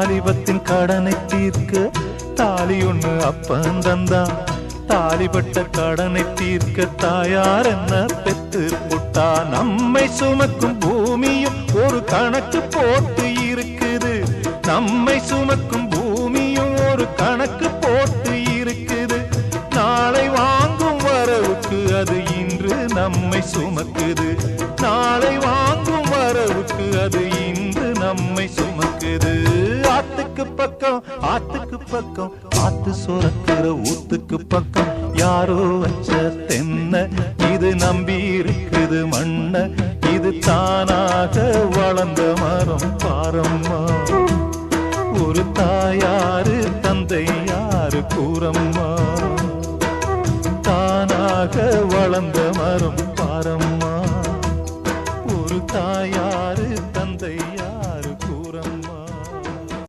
வாலிபத்தின் கடனை தீர்க்க தாலி ஒண்ணு அப்பன் தந்தான். தாலிபட்ட கடனை தீர்க்க தாயார் என்ன பெத்து புட்டா. நம்மை சுமக்கும் பூமியும் ஒரு கணக்கு போட்டு இருக்குது. நம்மை சுமக்கும் பூமியும் ஒரு கணக்கு போட்டு இருக்குது. நாளை வாங்கும் வரவுக்கு அது இன்று நம்மை சுமக்குது. நாளை வாங்கும் வரவுக்கு அது இன்று நம்மை சுமக்குது. ஆத்துக்கு பக்கம் ஆத்துக்கு பக்கம் ஆத்து சுரக்கிற ஊத்துக்கு பக்கம் யாரோ வச்ச தென்ன இது நம்பி இருக்குது மண்ண. இது தானாக வளர்ந்த மரம் பாரம்மா. ஒரு தாயாரு தந்தை யாரு கூறம்மா. தானாக வளர்ந்த மரம் பாரம்மா. ஒரு தாயார்